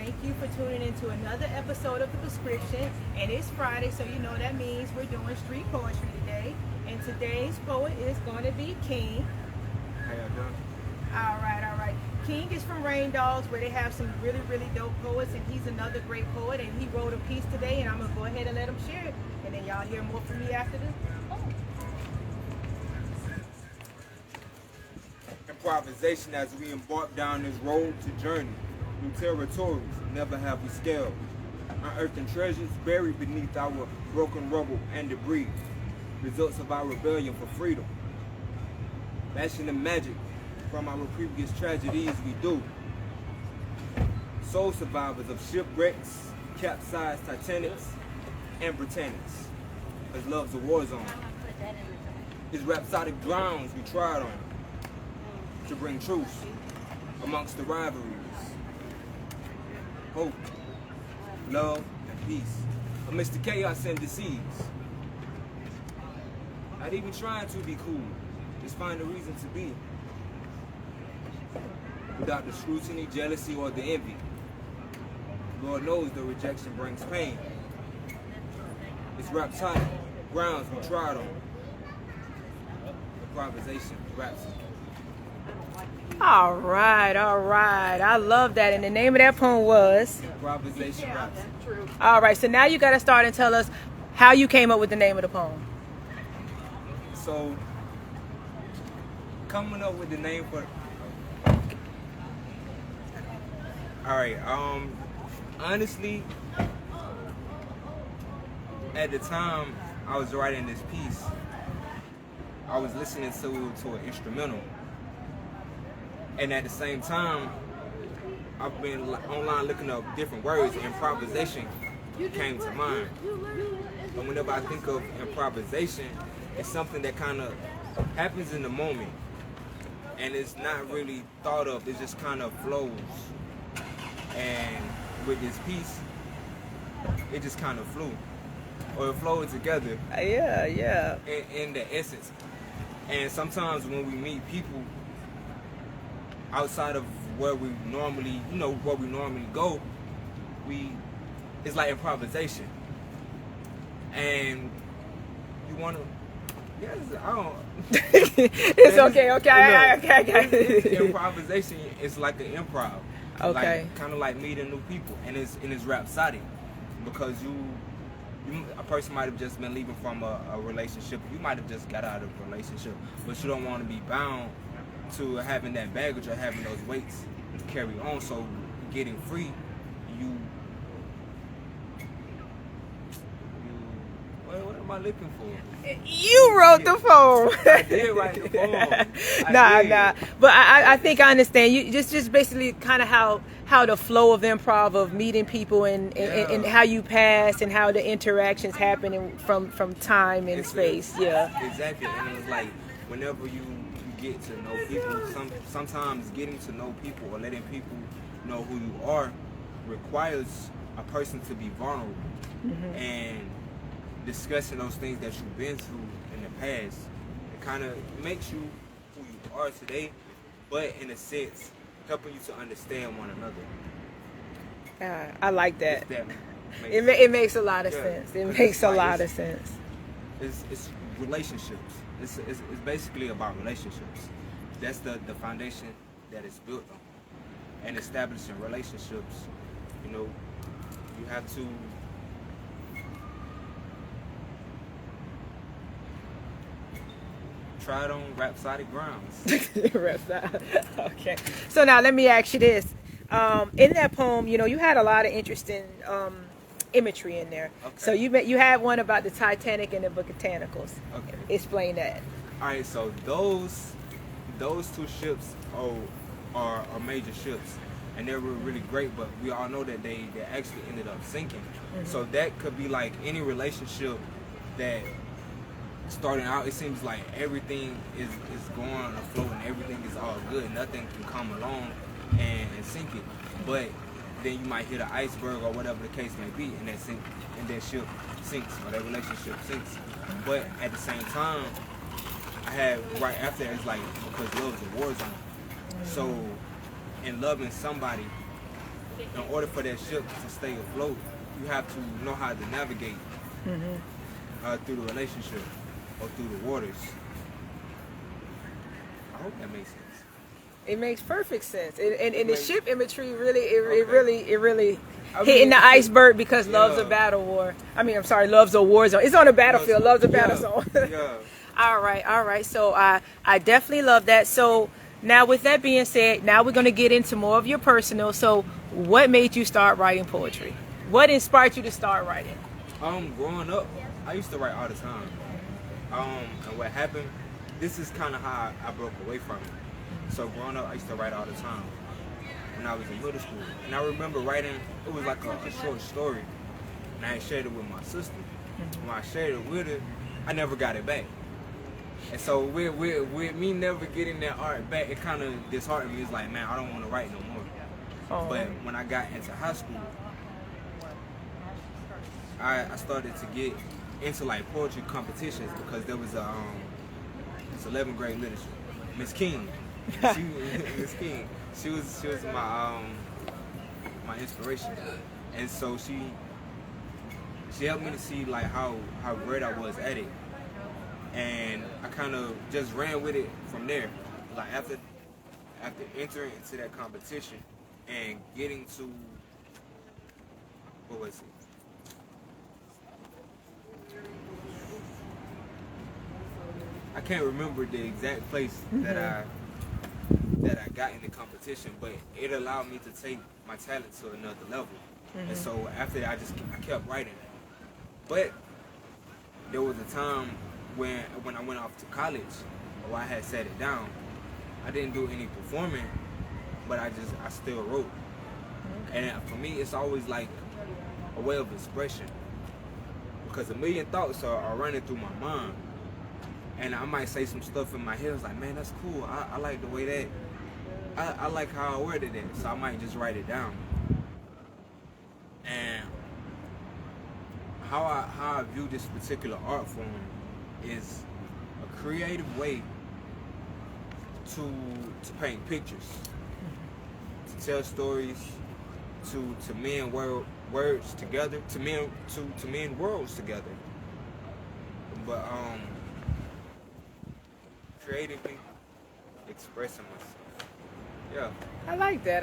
Thank you for tuning into another episode of The Prescription. And it's Friday, so you know that means we're doing street poetry today. And today's poet is going to be King. How y'all doing? All right. King is from Rain Dogs, where they have some really, really dope poets, and he's another great poet, and he wrote a piece today, and I'm going to go ahead and let him share it. And then y'all hear more from me after this. Improvisation as we embark down this road to journey through territories never have we scaled. Unearthing treasures buried beneath our broken rubble and debris. Results of our rebellion for freedom. Bashing the magic from our previous tragedies we do. Soul survivors of shipwrecks, capsized Titanics, and Britannics. As love's a war zone. His rhapsodic drowns we tried on to bring truth amongst the rivalries. Hope, love, and peace amidst the chaos and disease. Not even trying to be cool, just find a reason to be. Without the scrutiny, jealousy, or the envy. Lord knows the rejection brings pain. It's rhapsodic grounds we tried on. Improvisation Rapsody. All right. I love that. And the name of that poem was? Improvisation Rapsody. All right, so now you got to start and tell us how you came up with the name of the poem. So, coming up with the name for... Alright, honestly, at the time I was writing this piece, I was listening to an instrumental. And at the same time, I've been online looking up different words. Improvisation came to mind. And whenever I think of improvisation, it's something that kind of happens in the moment. And it's not really thought of, it just kind of flows. And with this piece, it just kind of flew. Or it flowed together. Yeah. In the essence. And sometimes when we meet people outside of where we normally, go, it's like improvisation. And you want to, yes, I don't. It's okay. Okay. Improvisation is like an improv. Okay. Like, kind of like meeting new people, and it's rhapsodic because a person might have just been leaving from a relationship. You might have just got out of a relationship, but you don't want to be bound to having that baggage or having those weights to carry on. So getting free, what am I looking for? You wrote the poem. I did write the poem. Nah. But I think I understand. You just basically kind of how the flow of improv of meeting people and how you pass and how the interactions happen from time and space. Exactly. And it's like whenever you get to know people, sometimes getting to know people or letting people know who you are requires a person to be vulnerable. Mm-hmm. And discussing those things that you've been through in the past, it kind of makes you who you are today, but in a sense, helping you to understand one another. I like that. It makes a lot of sense. It makes a lot of sense. It's relationships. It's basically about relationships. That's the foundation that it's built on. And establishing relationships, you have to try it on rhapsodic grounds. Okay. So now let me ask you this. In that poem, you had a lot of interesting imagery in there. Okay. So you had one about the Titanic and the Botanicals. Okay. Explain that. All right. So those two ships are major ships, and they were really great. But we all know that they actually ended up sinking. Mm-hmm. So that could be like any relationship that starting out, it seems like everything is going afloat and everything is all good. Nothing can come along and sink it. But then you might hit an iceberg or whatever the case may be, and that ship sinks or that relationship sinks. But at the same time, I had right after it's like because love is a war zone. So in loving somebody, in order for that ship to stay afloat, you have to know how to navigate through the relationship or through the waters. I hope that makes sense. It makes perfect sense. And the ship imagery really hitting the iceberg, because love's a battle war. I mean, I'm sorry, love's a war zone. It's on a battlefield. Love's a battle zone. Yeah. All right. So I definitely love that. So now, with that being said, now we're going to get into more of your personal. So what made you start writing poetry? What inspired you to start writing? Growing up, I used to write all the time. And what happened, this is kind of how I broke away from it. So growing up, I used to write all the time when I was in middle school. And I remember writing, it was like a short story. And I shared it with my sister. When I shared it with her, I never got it back. And so with me never getting that art back, it kind of disheartened me. It's like, man, I don't want to write no more. Oh. But when I got into high school, I started to get into like poetry competitions, because there was this 11th grade literature, Miss King. Miss King. She was my inspiration, and so she helped me to see like how great I was at it, and I kind of just ran with it from there. Like after entering into that competition and getting to, what was it? I can't remember the exact place that I got in the competition, but it allowed me to take my talent to another level. And so after that, I kept writing. But there was a time when I went off to college, or I had set it down. I didn't do any performing, but I still wrote. And for me, it's always like a way of expression, because a million thoughts are running through my mind. And I might say some stuff in my head. It's like, man, that's cool. I like the way that, I like how I worded it. So I might just write it down. And how I view this particular art form is a creative way to paint pictures, to tell stories, to mend words together, to mend worlds together. But creatively expressing myself. Yeah. I like that.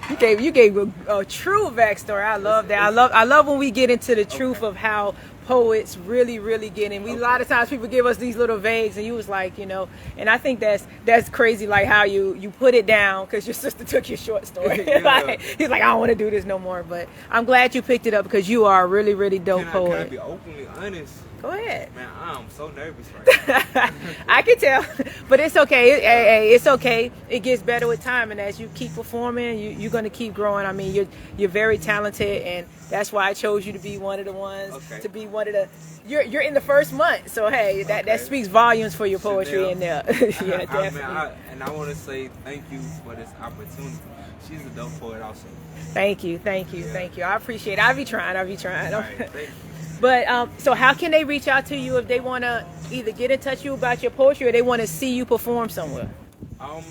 You gave a true backstory. I love that. I love when we get into the truth of how poets really get in. A lot of times people give us these little vagues, and you was like, and I think that's crazy, like how you put it down because your sister took your short story. Like, he's like, I don't want to do this no more. But I'm glad you picked it up, because you are a really dope poet. Can I be openly honest? Go ahead. Man, I'm so nervous right now. I can tell, but it's okay. It's okay. It gets better with time, and as you keep performing, you're going to keep growing. I mean, you're very talented, and that's why I chose you to be one of the ones, to be one of the. You're in the first month, so hey, that speaks volumes for your poetry in there. Yeah, definitely. I want to say thank you for this opportunity. She's a dope poet, also. Thank you. I appreciate it. I'll be trying. All right, thank you. But so how can they reach out to you if they want to either get in touch with you about your poetry, or they want to see you perform somewhere? You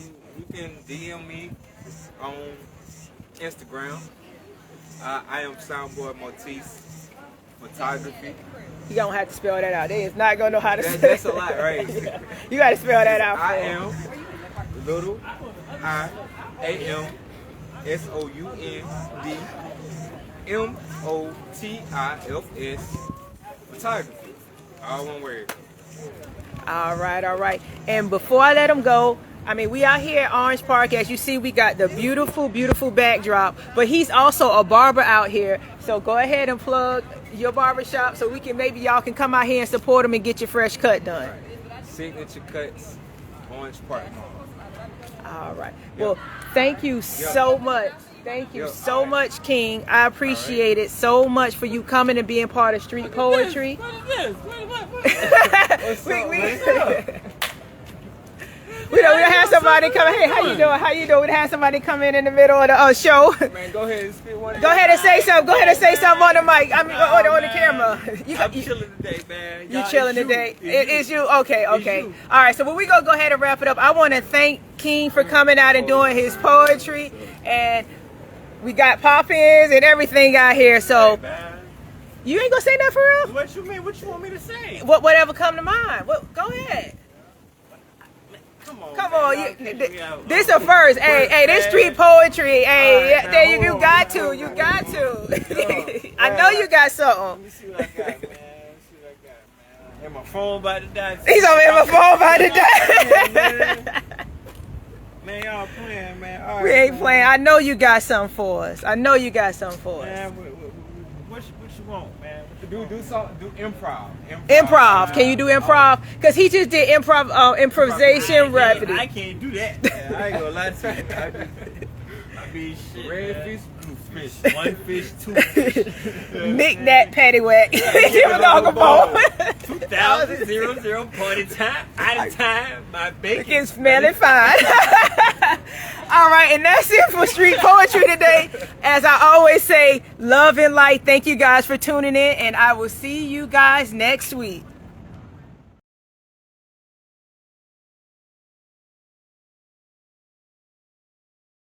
can DM me on Instagram. I am Soundboard Maltese Photography. You don't have to spell that out. They is not gonna know how to spell. That's a lot, right? You got to spell that out. I am little I am SOUND MOTIFS photography. All one word. All right. And before I let them go, I mean, we out here at Orange Park. As you see, we got the beautiful backdrop. But he's also a barber out here. So go ahead and plug your barbershop so maybe y'all can come out here and support him and get your fresh cut done. Right. Signature Cuts, Orange Park Mall. All right. Well, thank you so much. Thank you so much, King. I appreciate it so much for you coming and being part of street poetry. What is this? We don't have somebody come. Hey, how you doing? We have somebody come in the middle of the show. Man, go ahead and spit one. Go ahead and say something. Go ahead and say something on the mic. I mean, on the camera. I'm chilling today, man. You chilling today? It's you. Okay. All right. So when we go ahead and wrap it up, I want to thank King for coming out and doing his poetry, and We got pop-ins and everything out here. So Hey, man. you ain't gonna say that for real? What you mean? What you want me to say? Whatever come to mind. Go ahead. Come on, this a first. Hey, this street poetry. Hey, All right, there man, you got to. I know you got something. Let me see what I got, man. Let me see what I got, man. And my phone about to die. He's over here, my phone about to die. Man, y'all playing, man. All right, We ain't man. playing. I know you got something for us. Man, Man, what you want, man? Do improv. Improv. Can you do improv? Because he just did improvisation Rapsody. I can't do that. Man. I ain't gonna lie to you. I be shit. Red Man. fish, blue fish. One fish, two fish. Nick that paddywhack. Give a dog a bone. 2000 00 party time. Out of time. My bacon. It's smelling fine. All right, and that's it for Street Poetry today. As I always say, love and light. Thank you guys for tuning in, and I will see you guys next week.